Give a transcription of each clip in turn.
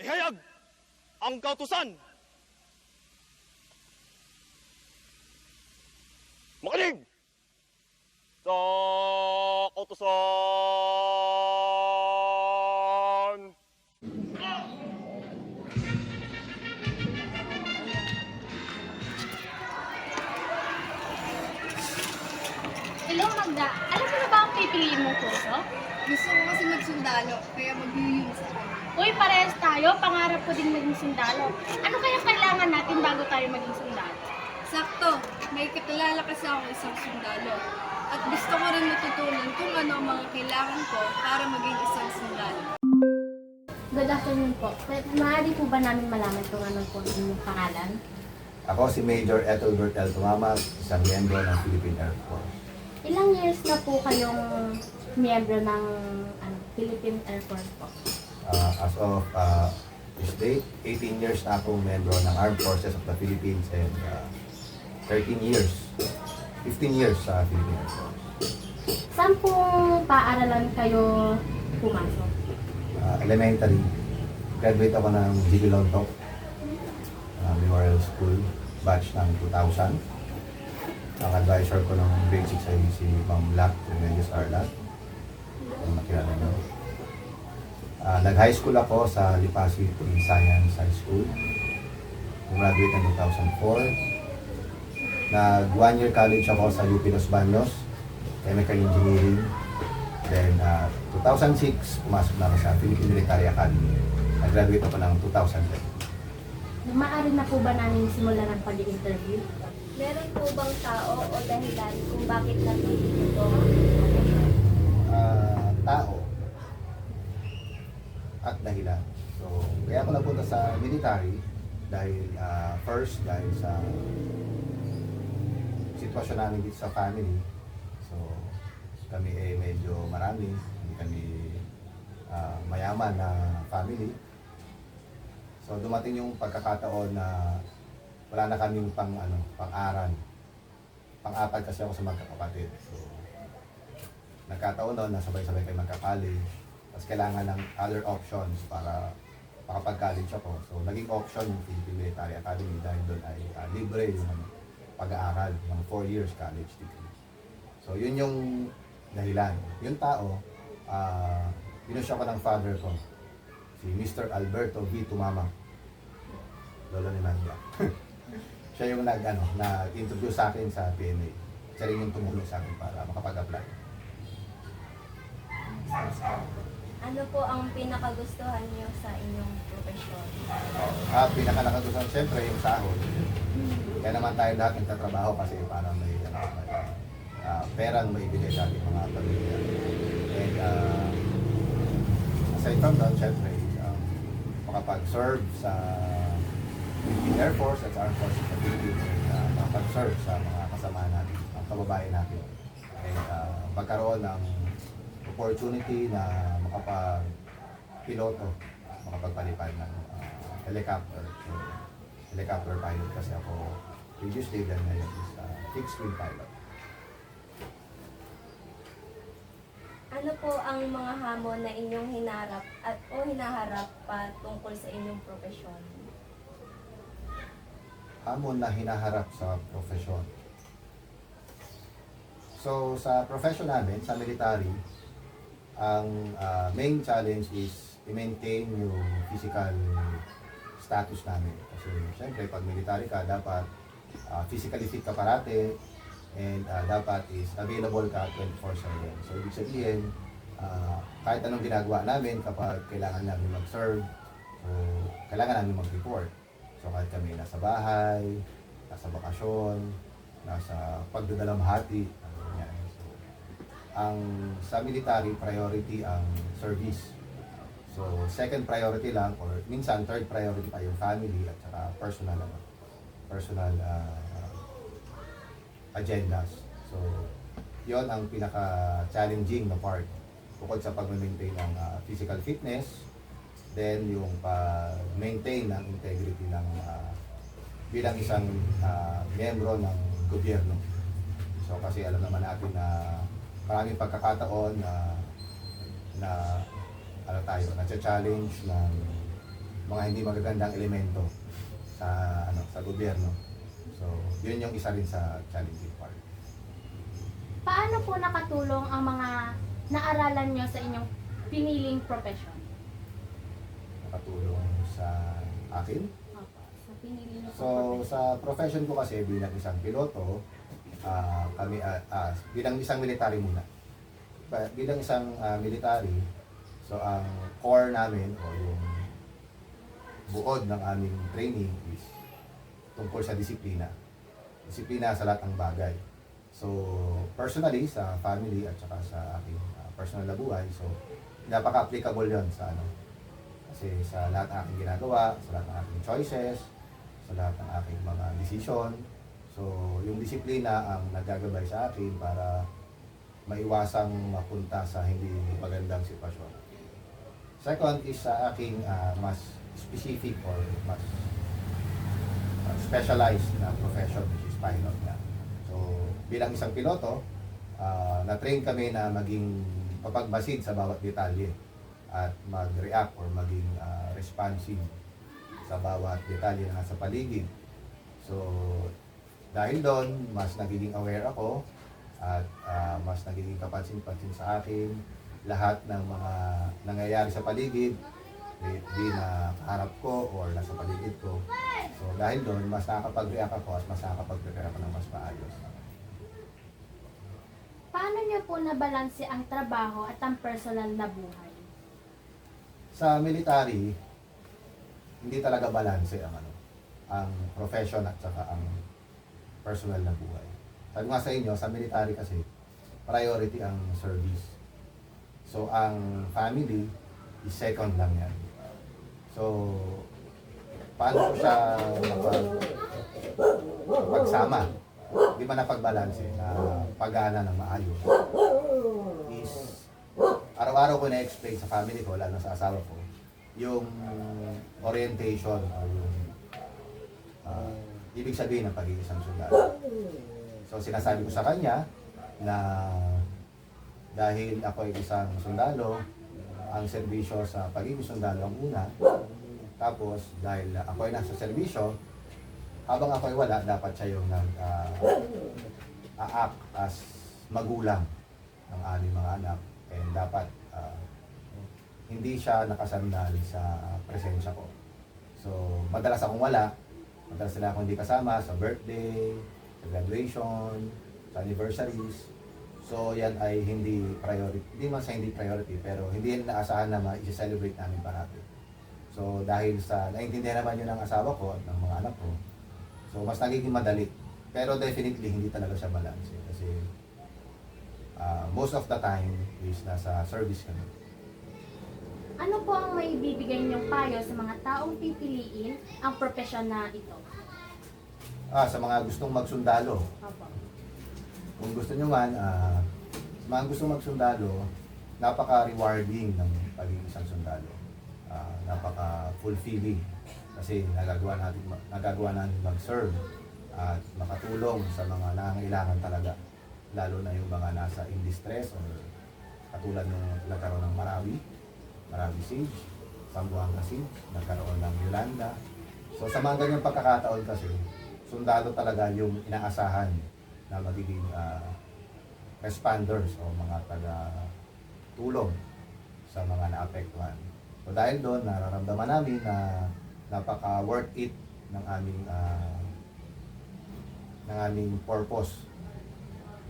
Ihayag ang kautusan. Makinig sa kautusan. Hello, Magda. Alam mo na ba ang pipiliin mong kurso? Gusto ko kasi magsundalo, kaya mag-UUS ako. Uy, parehas tayo. Pangarap ko din maging sundalo. Ano kaya kailangan natin bago tayo maging sundalo? Sakto, may kakilala kasi ako isang sundalo. At gusto ko rin matutunan kung ano ang mga kailangan ko para maging isang sundalo. Good afternoon po. Maaari po ba namin malaman kung ano po inyong pangalan? Ako si Major Ethelbert L. Tumamak, isang miyembro ng Philippine Air Force. Ilang years na po kayong miyembro ng Philippine Air Force po? As of this date, 18 years na akong miyembro ng Armed Forces of the Philippines and 13 years, 15 years sa Philippine Air Force. Saan po paaralan kayo pumasok? Elementary, graduate ako ng G.B. Lontoc Memorial School, batch ng 2000. Ang advisor ko ng grade 6 ay si Ma'am Lac, Remedios Arlat, kung nakilala nyo. Nag-high school ako sa Lipaci Science High School. Graduate ng 2004. Nag-1-year college ako sa UP Los Baños, Chemical Engineering. Then, 2006, pumasok na ako sa Philippine Military Academy. Nag-graduate ako ng 2010. Maaari na po ba namin simulan ang pag-interview? Meron po bang tao o dahilan kung bakit napili ito? Tao at dahilan. So, kaya ako napunta sa military dahil first, dahil sa sitwasyon namin dito sa family. So, kami medyo marami, hindi kami mayaman na family. So, dumating yung pagkakataon na wala na kaming pang-aral. Pang-apat kasi ako sa magkakapatid. So, nagkataon noon na sabay-sabay kayo magka-college. Tapos kailangan ng other options para makapag-college ako. So, naging option yung Philippine Military Academy dahil doon ay libre yung pag-aaral ng 4 years college degree. So, yun yung dahilan. Yung tao, pinusya ko ng father ko, si Mr. Alberto V. Tumamak. Lolo ni Manda. Siya yung nag-introduce sa akin sa PNA. Siya rin yung tumulong sa akin para makapag-apply. Ano po ang pinakagustuhan niyo sa inyong profesyon? Pinaka-nakagustuhan, siyempre, yung sahod. Kaya naman tayo lahat nagtatrabaho kasi para may perang maibigay sa ating mga pamilya. And aside from that, siyempre, makapag-serve sa Philippine Air Force at sa Armed Forces of the Philippines and makapag-serve sa mga kasama natin, ang kababayan natin. And magkaroon ng opportunity na makapag-piloto, makapagpalipad ng helicopter. So, helicopter pilot kasi ako previously, then ngayon is fixed-wing pilot. Ano po ang mga hamon na inyong hinarap o hinaharap tungkol sa inyong profesyon? Hamon na hinaharap sa profesyon. So, sa profession namin, sa military, ang main challenge is i-maintain yung physical status namin. Kasi, syempre, pag military ka, dapat physically fit ka parate and dapat is available ka 24/7. So, ibig sabihin, kahit anong ginagawa namin kapag kailangan namin mag-serve, so, kailangan namin mag-report. So kahit kami nasa bahay, nasa bakasyon, nasa pagdadalamhati, yan. So, ang sa military, priority ang service. So second priority lang or minsan third priority pa yung family at saka personal agendas. So yon ang pinaka-challenging na part. Bukod sa pag-maintain ng physical fitness, then yung maintain ng integrity ng bilang isang miyembro ng gobyerno. So kasi alam naman natin na maraming pagkakataon na na challenge ng mga hindi magagandang elemento sa sa gobyerno. So, yun yung isa rin sa challenging part. Paano po nakatulong ang mga naaralan nyo sa inyong piniling profession? Nakatulong sa akin. Opo, sa pinili nyo So, sa profession ko kasi bilang isang piloto, bilang isang military muna. Bilang isang military, so ang core namin o yung buod ng aming training is tungkol sa disiplina. Disiplina sa lahat ng bagay. So, personally, sa family at saka sa aking personal na buhay, so, napaka-applicable yon sa kasi sa lahat ng aking ginagawa, sa lahat ng aking choices, sa lahat ng aking mga decision. So, yung disiplina ang nagagabay sa akin para maiwasang mapunta sa hindi magandang sitwasyon. Second is sa aking mas specific or mas specialized na profession, which is pilot na. So, bilang isang piloto, na-train kami na maging papagmasid sa bawat detalye at mag-react or maging responsive sa bawat detalye na nasa paligid. So, dahil doon, mas nagiging aware ako at mas nagiging kapansin-pansin sa akin lahat ng mga nangyayari sa paligid, di na kaharap ko or nasa paligid ko. So, dahil doon, mas nakakapag-react ako at mas nakakapag-prepare ako ng mas maayos. Paano nyo po nabalanse ang trabaho at ang personal na buhay? Sa military, hindi talaga balanse ang profession at saka ang personal na buhay. Sabi nga sa inyo, sa military kasi, priority ang service. So, ang family is second lang yan. So, paano ko siya pagsama? Di ba napagbalanse na pag-aana ng maayos? Is, araw-araw ko na-explain sa family ko, lalo sa asawa ko, yung orientation o yung ibig sabihin ng pagiging isang sundalo. So, sinasabi ko sa kanya na dahil ako ay isang sundalo, ang serbisyo sa pagiging sundalo ang una. Tapos, dahil ako ay nasa serbisyo, habang ako ay wala, dapat siya yung nag-act as magulang ng aming mga anak. And dapat hindi siya nakasandal sa presensya ko. So, madalas akong wala. Madalas sila akong hindi kasama sa birthday, sa graduation, sa anniversaries. So, yan ay hindi priority. Hindi man sa hindi priority, pero hindi yan naasahan na ma-celebrate namin parati. So, dahil sa naintindihan naman yun ng asawa ko at ng mga anak ko, so, mas nagiging madali. Pero definitely, hindi talaga siya balance. Kasi most of the time is nasa service kami. Ano po ang maibibigay niyong payo sa mga taong pipiliin ang profesyon na ito? Sa mga gustong magsundalo. Opo. Kung gusto nyo man, mga gustong magsundalo, napaka-rewarding ng pagiging isang sundalo. Napaka-fulfilling. Kasi nagagawa natin mag-serve at makatulong sa mga nangangailangan talaga. Lalo na yung mga nasa in distress or katulad nung nagkaroon ng Marawi Siege, Zamboanga Siege, nagkaroon ng Yolanda. So sa mga ganyang pagkakataon kasi, sundalo talaga yung inaasahan na magiging responders o mga taga-tulong sa mga naapektuhan. So dahil doon, nararamdaman namin na napaka-worth it ng aming purpose,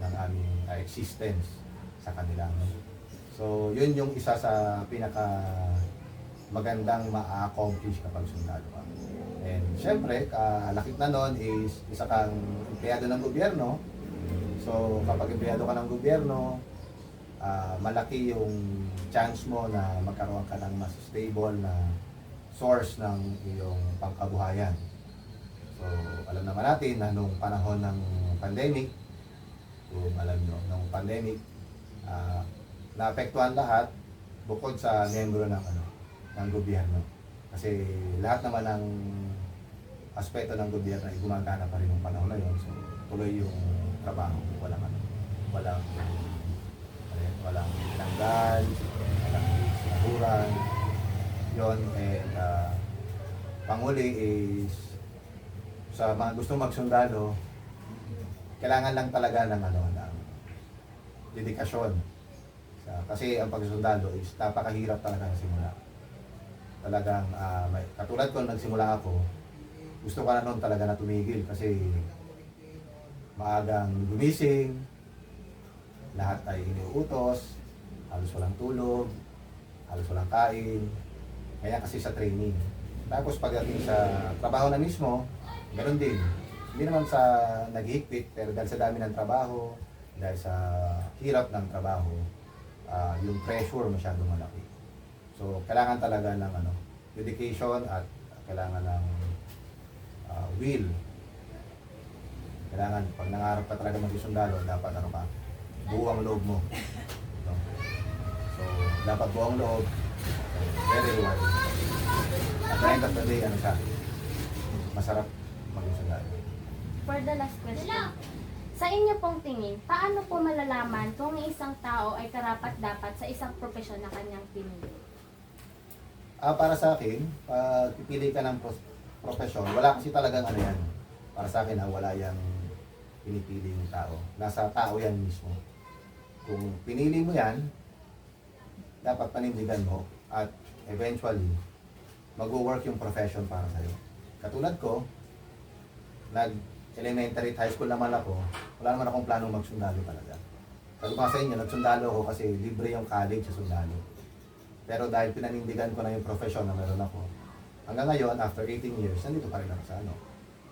ng aming existence sa kanila. So yun yung isa sa pinaka magandang ma-accomplish kapag sundalo ka. And syempre, kalakip na nun is isa kang empleyado ng gobyerno. So kapag empleyado ka ng gobyerno, malaki yung chance mo na magkaroon ka ng mas stable na source ng iyong pangkabuhayan. So alam naman natin na nung panahon ng pandemic, kung alam nyo, nung pandemic, naapektuhan lahat bukod sa miyembro ng gobyerno. Kasi lahat naman ng aspeto ng gobyerno ay gumagana pa rin ng panahon na yun. So, tuloy yung trabaho. Walang tinanggal, walang sinahuran. Yun, and Panghuli is sa mga gusto magsundalo, kailangan lang talaga ng ng dedikasyon. Kasi ang pagsundalo is napakahirap talaga ng simula. Talagang katulad ko nagsimula ako, gusto ko na noon talaga na tumigil kasi maagang gumising, lahat ay iniuutos, halos walang tulog, halos walang kain, kaya kasi sa training. Tapos pagdating sa trabaho na mismo, ganoon din. Hindi naman sa naghihigpit, pero dahil sa dami ng trabaho, dahil sa hirap ng trabaho, yung pressure masyadong malaki. So, kailangan talaga ng dedication at kailangan ng will. Kailangan, pag nangarap ka talaga mag-isundalo, dapat buo ang loob mo. No? So, dapat buo ang loob. Very rewarding. At the end of the day, masarap mag-isundalo. For the last question, sa inyo pong tingin, paano po malalaman kung ang isang tao ay karapat-dapat sa isang propesyon na kanyang pinili? Para sa akin, pag pipili ka ng profesyon, wala kasi talagang yan. Para sa akin, wala yung pinipili ng tao. Nasa tao yan mismo. Kung pinili mo yan, dapat panindigan mo at eventually, mag-work yung profession para sa'yo. Katulad ko, nag-elementary at high school naman ako, wala naman akong planong magsundalo talaga. Sabi ko sa inyo, nagsundalo ako kasi libre yung college sa sundalo. Pero dahil pinanindigan ko na yung profession na meron ako, hanggang ngayon, after 18 years, nandito pa rin ako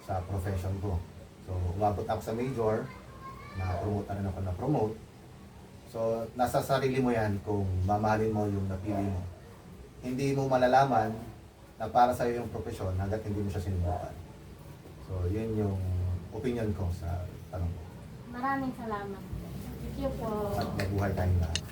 sa profession ko. So, umabot ako sa major, na-promote na rin ako na-promote. So, nasa sarili mo yan kung mamahalin mo yung napili mo. Hindi mo malalaman na para sa'yo yung profesyon hanggat hindi mo siya sinubukan. So, yun yung opinion ko sa tanong ko. Maraming salamat. Thank you po. At mabuhay tayong lahat.